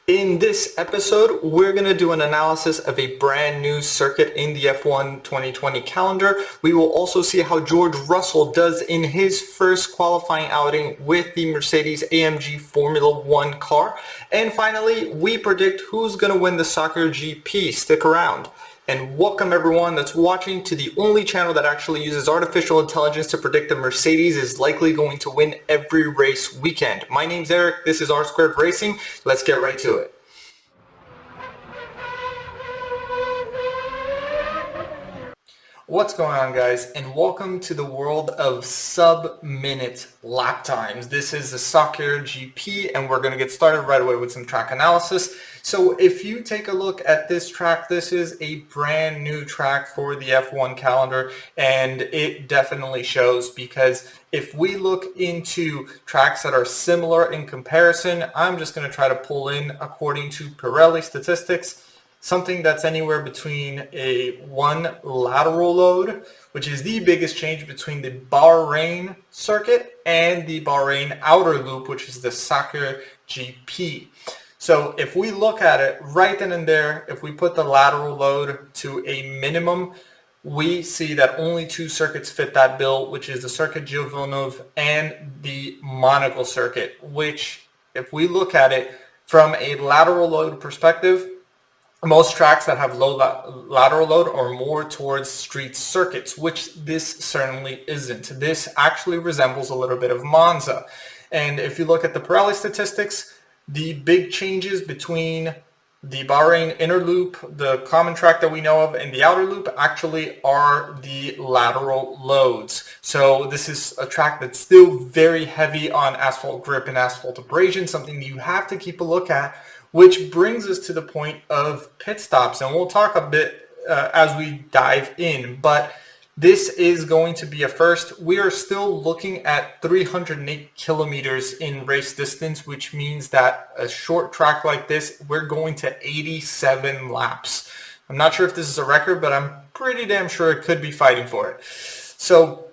In this episode, we're going to do an analysis of a brand new circuit in the F1 2020 calendar. We will also see how George Russell does in his first qualifying outing with the Mercedes-AMG Formula One car. And finally, we predict who's going to win the Sakhir GP. Stick around. And welcome everyone that's watching to the only channel that actually uses artificial intelligence to predict that Mercedes is likely going to win every race weekend. My name's Eric, this is R2 Racing. Let's get right to it. What's going on, guys, and welcome to the world of sub-minute lap times. This is the Sakhir GP, and we're going to get started right away with some track analysis. So if you take a look at this track, this is a brand new track for the F1 calendar, and it definitely shows, because if we look into tracks that are similar in comparison, I'm just going to try to pull in, according to Pirelli statistics, something that's anywhere between a one lateral load, which is the biggest change between the Bahrain circuit and the Bahrain Outer Loop, which is the Sakhir GP. So if we look at it right then and there, if we put the lateral load to a minimum, we see that only two circuits fit that bill, which is the Circuit Gilles Villeneuve and the Monaco circuit, which, if we look at it from a lateral load perspective, most tracks that have low lateral load are more towards street circuits, which this certainly isn't. This actually resembles a little bit of Monza. And if you look at the Pirelli statistics, the big changes between the Bahrain Inner Loop, the common track that we know of, and the Outer Loop actually are the lateral loads. So this is a track that's still very heavy on asphalt grip and asphalt abrasion, something you have to keep a look at, which brings us to the point of pit stops. And we'll talk a bit as we dive in, but this is going to be a first. We are still looking at 308 kilometers in race distance, which means that a short track like this, we're going to 87 laps. I'm not sure if this is a record, but I'm pretty damn sure it could be fighting for it. So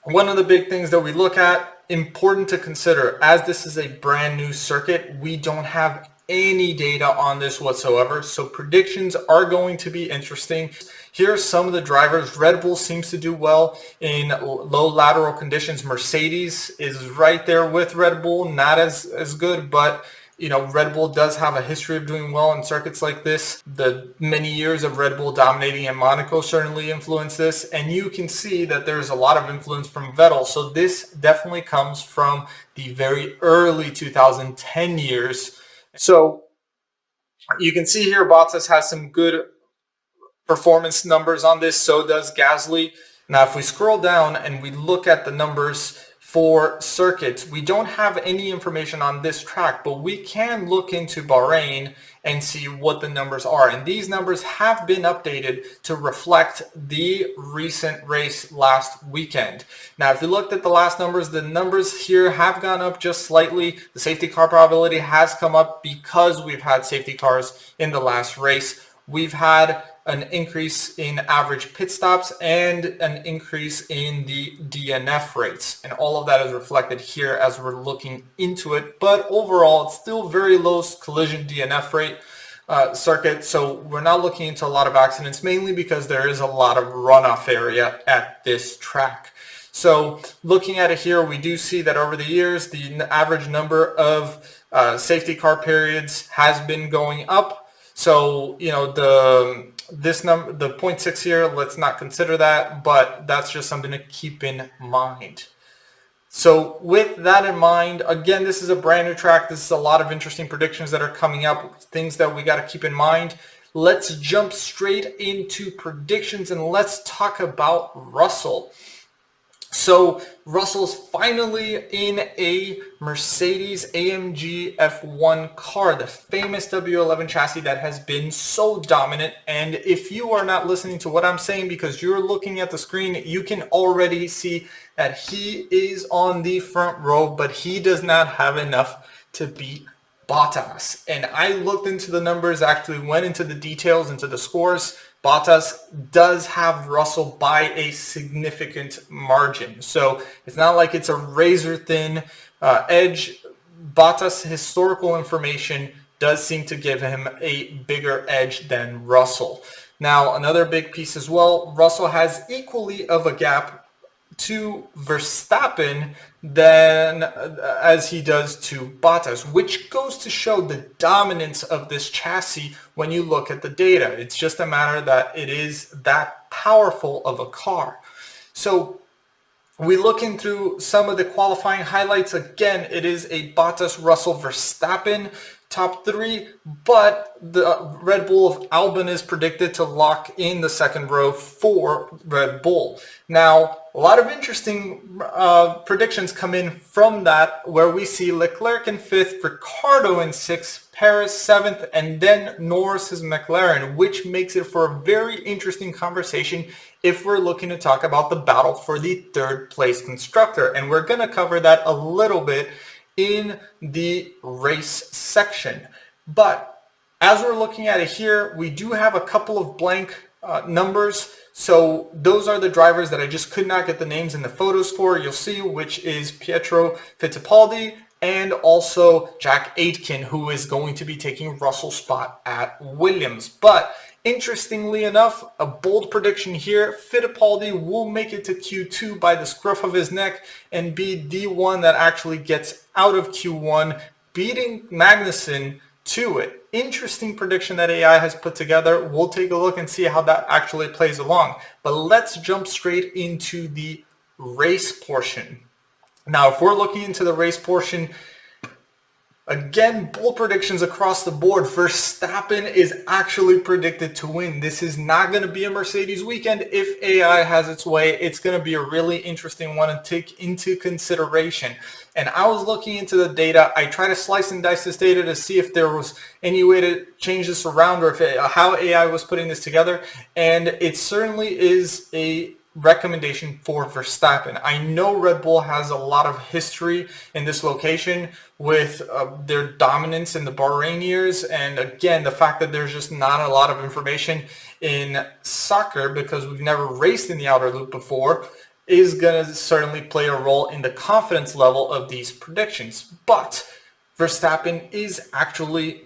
one of the big things that we look at, important to consider, as this is a brand new circuit, we don't have any data on this whatsoever, so predictions are going to be interesting. Here are some of the drivers. Red Bull seems to do well in low lateral conditions. Mercedes is right there with Red Bull, not as good, but Red Bull does have a history of doing well in circuits like this. The many years of Red Bull dominating in Monaco certainly influenced this, and you can see that there's a lot of influence from Vettel. So this definitely comes from the very early 2010 years. So you can see here Bottas has some good performance numbers on this, so does Gasly. Now if we scroll down and we look at the numbers for circuits, we don't have any information on this track, but we can look into Bahrain and see what the numbers are. And these numbers have been updated to reflect the recent race last weekend. Now, if you looked at the last numbers, the numbers here have gone up just slightly. The safety car probability has come up because we've had safety cars in the last race. We've had an increase in average pit stops and an increase in the DNF rates. And all of that is reflected here as we're looking into it. But overall, it's still very low collision DNF rate circuit. So we're not looking into a lot of accidents, mainly because there is a lot of runoff area at this track. So looking at it here, we do see that over the years, the average number of safety car periods has been going up. So, the 0.6 here, let's not consider that, but that's just something to keep in mind. So with that in mind, again, this is a brand new track. This is a lot of interesting predictions that are coming up, things that we got to keep in mind. Let's jump straight into predictions and let's talk about Russell. So Russell's finally in a Mercedes-AMG F1 car, the famous W11 chassis that has been so dominant. And if you are not listening to what I'm saying because you're looking at the screen, you can already see that he is on the front row, but he does not have enough to beat Bottas. And I looked into the numbers, actually went into the details, into the scores. Bottas does have Russell by a significant margin. So it's not like it's a razor thin edge. Bottas' historical information does seem to give him a bigger edge than Russell. Now, another big piece as well, Russell has equally of a gap to Verstappen than as he does to Bottas, which goes to show the dominance of this chassis when you look at the data. It's just a matter that it is that powerful of a car. So we looking through some of the qualifying highlights. Again, it is a Bottas, Russell, Verstappen top three, but the Red Bull of Albon is predicted to lock in the second row for Red Bull. Now, a lot of interesting predictions come in from that, where we see Leclerc in fifth, Ricciardo in sixth, Perez seventh, and then Norris's McLaren, which makes it for a very interesting conversation if we're looking to talk about the battle for the third place constructor. And we're going to cover that a little bit in the race section. But as we're looking at it here, we do have a couple of blank numbers. So those are the drivers that I just could not get the names in the photos for. You'll see, which is Pietro Fittipaldi and also Jack Aitken, who is going to be taking Russell's spot at Williams. But interestingly enough, a bold prediction here, Fittipaldi will make it to Q2 by the scruff of his neck and be the one that actually gets out of Q1, beating Magnussen to it. Interesting prediction that AI has put together. We'll take a look and see how that actually plays along. But let's jump straight into the race portion. Now, if we're looking into the race portion, again, bold predictions across the board. Verstappen is actually predicted to win. This is not going to be a Mercedes weekend. If AI has its way, it's going to be a really interesting one to take into consideration. And I was looking into the data. I tried to slice and dice this data to see if there was any way to change this around, or if how AI was putting this together. And it certainly is a recommendation for Verstappen. I know Red Bull has a lot of history in this location with their dominance in the Bahrain years, and again, the fact that there's just not a lot of information in soccer because we've never raced in the outer loop before is going to certainly play a role in the confidence level of these predictions. But Verstappen is actually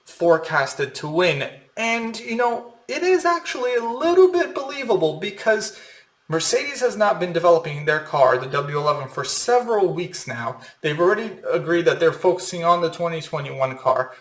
forecasted to win, and you know, it is actually a little bit believable because Mercedes has not been developing their car, the W11, for several weeks now. They've already agreed that they're focusing on the 2021 car.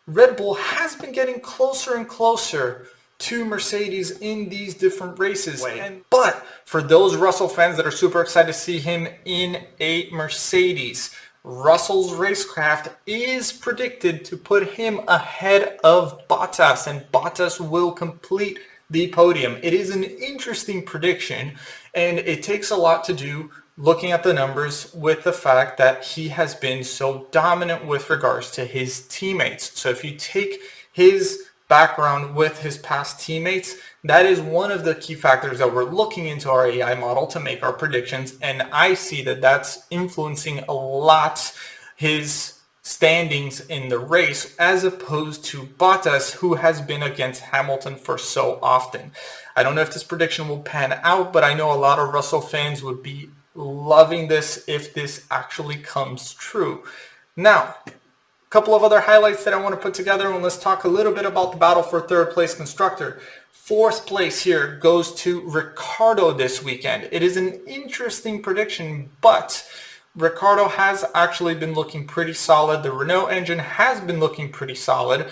Red Bull has been getting closer and closer to Mercedes in these different races. But for those Russell fans that are super excited to see him in a Mercedes, Russell's racecraft is predicted to put him ahead of Bottas, and Bottas will complete the podium. It is an interesting prediction, and it takes a lot to do looking at the numbers with the fact that he has been so dominant with regards to his teammates. So if you take his background with his past teammates, that is one of the key factors that we're looking into our AI model to make our predictions, and I see that that's influencing a lot his standings in the race as opposed to Bottas, who has been against Hamilton for so often. I don't know if this prediction will pan out, but I know a lot of Russell fans would be loving this if this actually comes true. Now, couple of other highlights that I want to put together, and let's talk a little bit about the battle for third place constructor. Fourth place here goes to Ricciardo this weekend. It is an interesting prediction, but Ricciardo has actually been looking pretty solid. The Renault engine has been looking pretty solid,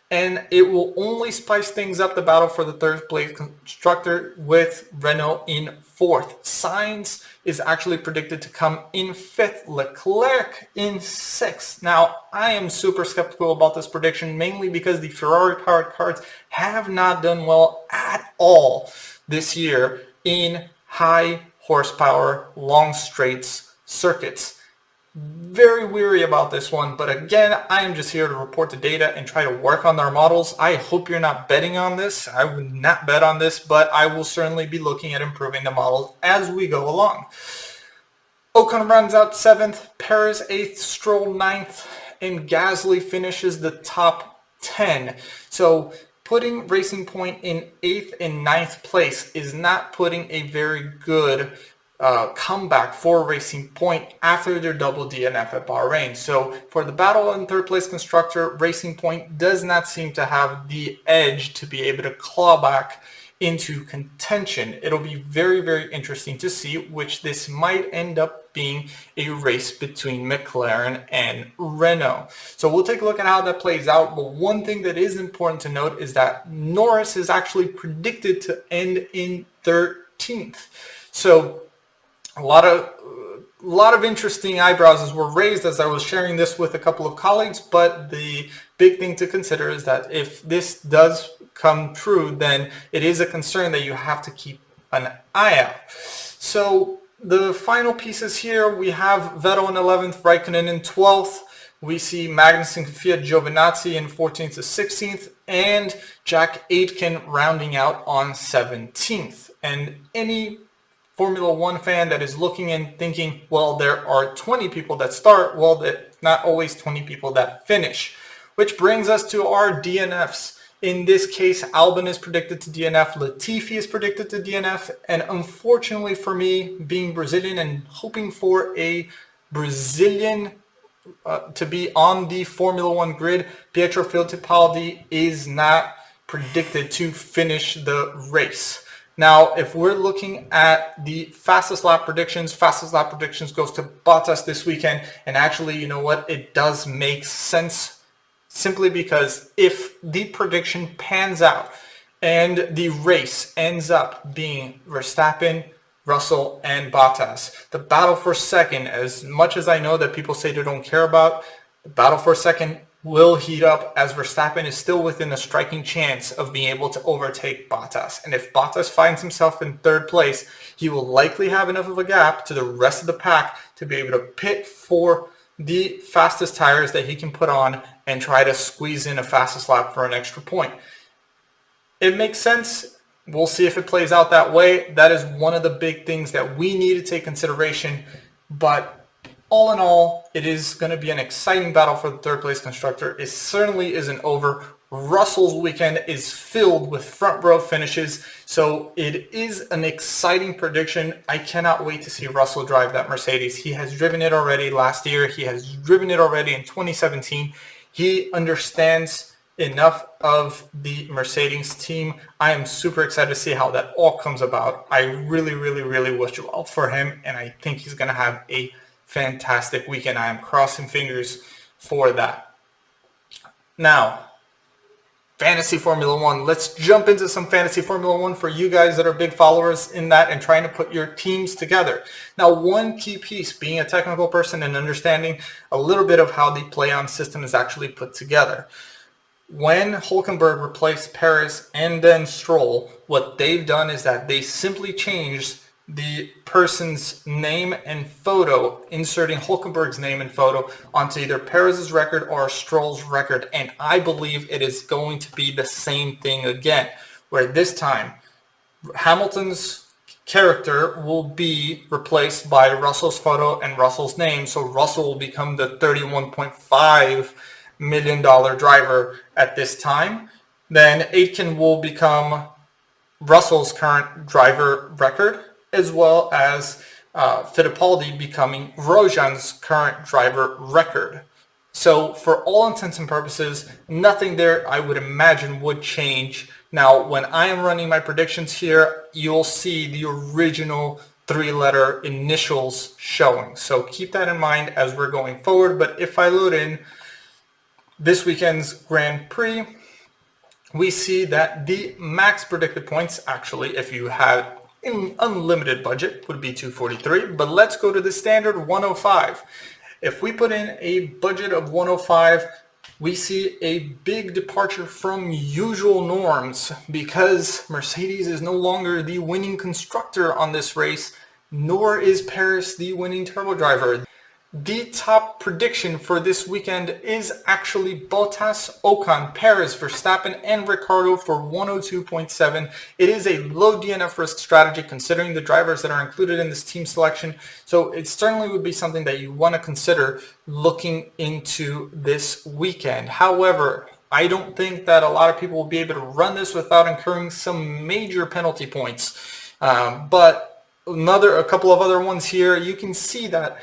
and it will only spice things up the battle for the third place constructor with Renault in fourth. Sainz is actually predicted to come in fifth, Leclerc in sixth. Now, I am super skeptical about this prediction, mainly because the Ferrari-powered cars have not done well at all this year in high horsepower, long straights circuits. Very weary about this one, but again, I am just here to report the data and try to work on our models. I hope you're not betting on this. I would not bet on this, but I will certainly be looking at improving the models as we go along. Ocon rounds out 7th, Perez 8th, Stroll 9th, and Gasly finishes the top 10. So putting Racing Point in 8th and 9th place is not putting a very good comeback for Racing Point after their double DNF at Bahrain. So for the battle in third place constructor, Racing Point does not seem to have the edge to be able to claw back into contention. It'll be very, very interesting to see, which this might end up being a race between McLaren and Renault. So we'll take a look at how that plays out. But one thing that is important to note is that Norris is actually predicted to end in 13th. So a lot of interesting eyebrows were raised as I was sharing this with a couple of colleagues, but the big thing to consider is that if this does come true, then it is a concern that you have to keep an eye out. So the final pieces here, we have Vettel in 11th, Raikkonen in 12th. We see Magnussen, Fiat, Giovinazzi in 14th to 16th, and Jack Aitken rounding out on 17th. And any Formula One fan that is looking and thinking, well, there are 20 people that start, well, that's not always 20 people that finish. Which brings us to our DNFs. In this case, Albon is predicted to DNF, Latifi is predicted to DNF, and unfortunately for me, being Brazilian and hoping for a Brazilian to be on the Formula One grid, Pietro Fittipaldi is not predicted to finish the race. Now, if we're looking at the fastest lap predictions goes to Bottas this weekend. And actually, you know what? It does make sense simply because if the prediction pans out and the race ends up being Verstappen, Russell, and Bottas, the battle for second, as much as I know that people say they don't care about, the battle for second will heat up as Verstappen is still within a striking chance of being able to overtake Bottas. And if Bottas finds himself in third place, he will likely have enough of a gap to the rest of the pack to be able to pit for the fastest tires that he can put on and try to squeeze in a fastest lap for an extra point. It makes sense. We'll see if it plays out that way. That is one of the big things that we need to take consideration. But all in all, it is going to be an exciting battle for the third place constructor. It certainly isn't over. Russell's weekend is filled with front row finishes, so it is an exciting prediction. I cannot wait to see Russell drive that Mercedes. He has driven it already last year. He has driven it already in 2017. He understands enough of the Mercedes team. I am super excited to see how that all comes about. I really, really, really wish well for him, and I think he's going to have a fantastic weekend. I am crossing fingers for that. Now, Fantasy Formula One. Let's jump into some Fantasy Formula One for you guys that are big followers in that and trying to put your teams together. Now, one key piece, being a technical person and understanding a little bit of how the play-on system is actually put together. When Hülkenberg replaced Perez and then Stroll, what they've done is that they simply changed the person's name and photo, inserting Hülkenberg's name and photo onto either Perez's record or Stroll's record. And I believe it is going to be the same thing again, where this time Hamilton's character will be replaced by Russell's photo and Russell's name. So Russell will become the $31.5 million driver at this time. Then Aitken will become Russell's current driver record, as well as Fittipaldi becoming Grosjean's current driver record. So for all intents and purposes, nothing there I would imagine would change. Now, when I am running my predictions here, you'll see the original three-letter initials showing. So keep that in mind as we're going forward. But if I load in this weekend's Grand Prix, we see that the max predicted points, actually, if you had in unlimited budget, would be 243, but let's go to the standard 105. If we put in a budget of 105, we see a big departure from usual norms because Mercedes is no longer the winning constructor on this race, nor is Perez the winning turbo driver. The top prediction for this weekend is actually Bottas, Ocon, Perez, Verstappen, and Ricciardo for 102.7. It is a low DNF risk strategy considering the drivers that are included in this team selection. So it certainly would be something that you want to consider looking into this weekend. However, I don't think that a lot of people will be able to run this without incurring some major penalty points. But a couple of other ones here, you can see that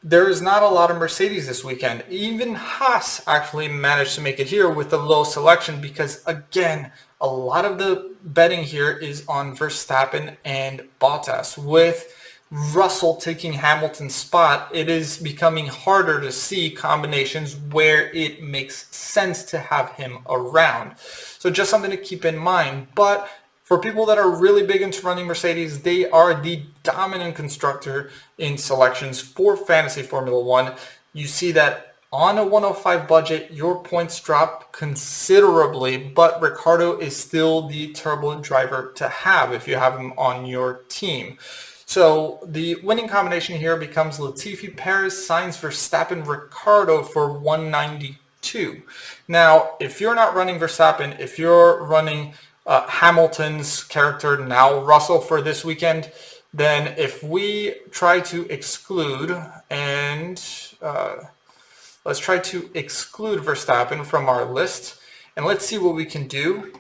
there is not a lot of Mercedes this weekend. Even Haas actually managed to make it here with a low selection because, again, a lot of the betting here is on Verstappen and Bottas. With Russell taking Hamilton's spot, it is becoming harder to see combinations where it makes sense to have him around. So just something to keep in mind. But for people that are really big into running Mercedes, they are the dominant constructor in selections for Fantasy Formula One. You see that on a 105 budget, your points drop considerably, but Ricciardo is still the turbo driver to have if you have him on your team. So the winning combination here becomes Latifi, Perez, Sainz, Verstappen, Ricciardo for 192. Now, if you're not running Verstappen, if you're running Hamilton's character, now Russell, for this weekend, then if we try to exclude, and let's try to exclude Verstappen from our list, and let's see what we can do.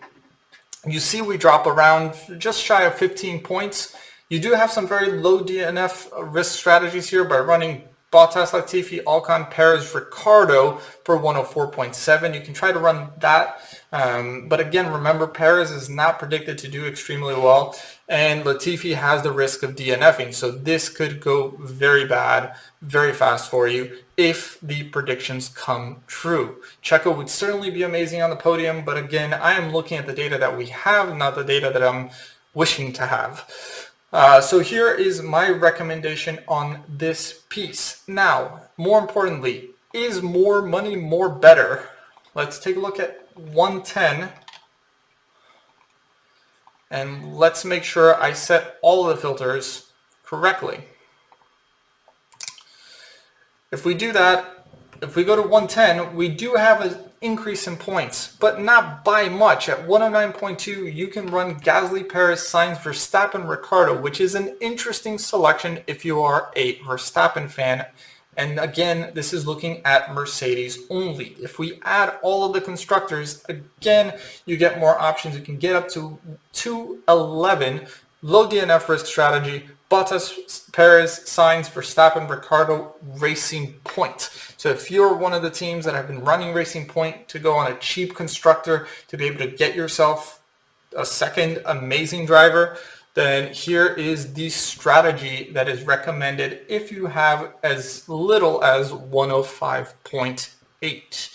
You see we drop around just shy of 15 points. You do have some very low DNF risk strategies here by running Bottas, Latifi, Ocon, Perez, Ricciardo for 104.7. You can try to run that. But again, remember, Perez is not predicted to do extremely well. And Latifi has the risk of DNFing. So this could go very bad, very fast for you if the predictions come true. Checo would certainly be amazing on the podium. But again, I am looking at the data that we have, not the data that I'm wishing to have. So here is my recommendation on this piece. Now, more importantly, is more money more better? Let's take a look at 110. And let's make sure I set all of the filters correctly. If we do that, if we go to 110, we do have an increase in points, but not by much. At 109.2, you can run Gasly, Perez, Sainz, Verstappen, Ricciardo, which is an interesting selection if you are a Verstappen fan. And again, this is looking at Mercedes only. If we add all of the constructors, again, you get more options. You can get up to 211, low DNF risk strategy, Bottas, Perez, Sainz, Verstappen, Ricciardo, Racing Point. So if you're one of the teams that have been running Racing Point to go on a cheap constructor to be able to get yourself a second amazing driver, then here is the strategy that is recommended if you have as little as 105.8.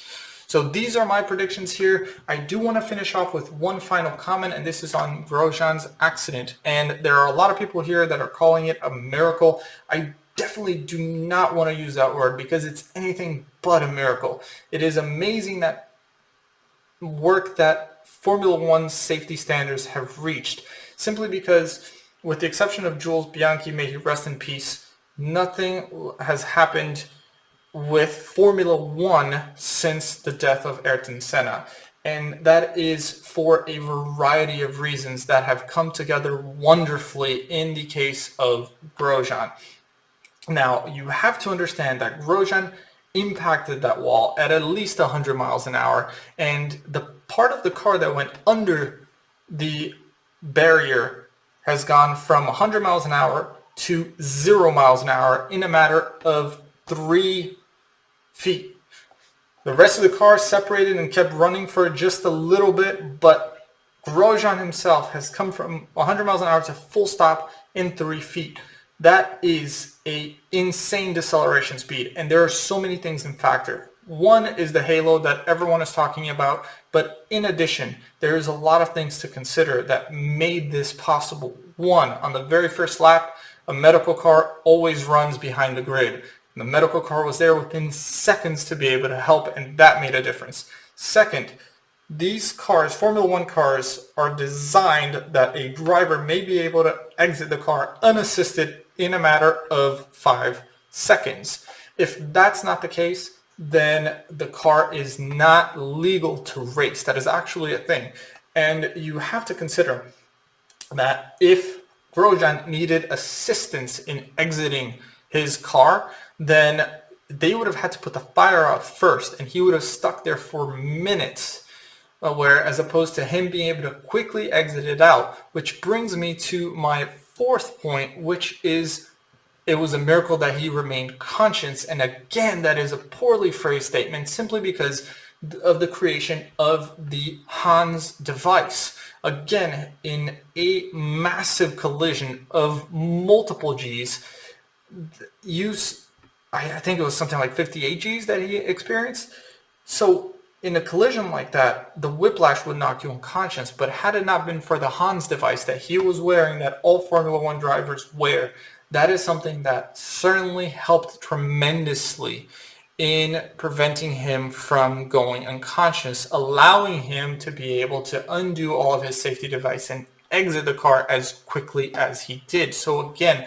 So these are my predictions here. I do want to finish off with one final comment, and this is on Grosjean's accident. And there are a lot of people here that are calling it a miracle. I definitely do not want to use that word because it's anything but a miracle. It is amazing that work that Formula One safety standards have reached, simply because, with the exception of Jules Bianchi, may he rest in peace, nothing has happened with Formula One since the death of Ayrton Senna. And that is for a variety of reasons that have come together wonderfully in the case of Grosjean. Now, you have to understand that Grosjean impacted that wall at least 100 miles an hour, and the part of the car that went under the barrier has gone from 100 miles an hour to 0 miles an hour in a matter of 3 feet. The rest of the car separated and kept running for just a little bit, but Grosjean himself has come from 100 miles an hour to full stop in 3 feet. That is an insane deceleration speed, and there are so many things in factor. One is the halo that everyone is talking about, but in addition, there is a lot of things to consider that made this possible. One, on the very first lap, a medical car always runs behind the grid. The medical car was there within seconds to be able to help, and that made a difference. Second, these cars, Formula One cars, are designed that a driver may be able to exit the car unassisted in a matter of 5 seconds. If that's not the case, then the car is not legal to race. That is actually a thing. And you have to consider that if Grosjean needed assistance in exiting his car, then they would have had to put the fire out first, and he would have stuck there for minutes, where as opposed to him being able to quickly exit it out. Which brings me to my fourth point, which is it was a miracle that he remained conscious. And again, that is a poorly phrased statement simply because of the creation of the Hans device. Again, in a massive collision of multiple Gs, I think it was something like 58 Gs that he experienced. So in a collision like that, the whiplash would knock you unconscious. But had it not been for the Hans device that he was wearing, that all Formula One drivers wear, that is something that certainly helped tremendously in preventing him from going unconscious, allowing him to be able to undo all of his safety device and exit the car as quickly as he did. So again,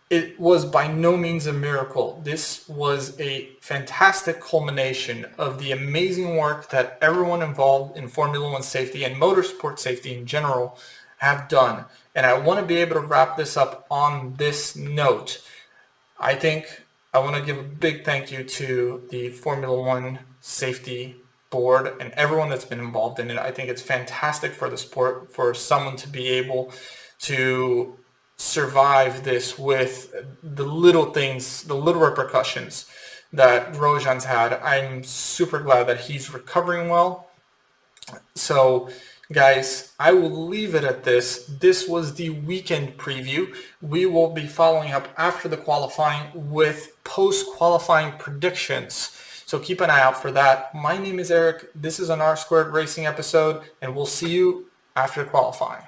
it was by no means a miracle. This was a fantastic culmination of the amazing work that everyone involved in Formula One safety and motorsport safety in general have done. And I want to be able to wrap this up on this note. I think I want to give a big thank you to the Formula One safety board and everyone that's been involved in it. I think it's fantastic for the sport for someone to be able to survive this with the little things, the little repercussions that Grosjean's had. I'm super glad that he's recovering well. So guys, I will leave it at this. This was the weekend preview. We will be following up after the qualifying with post-qualifying predictions. So keep an eye out for that. My name is Eric. This is an R Squared Racing episode, and we'll see you after qualifying.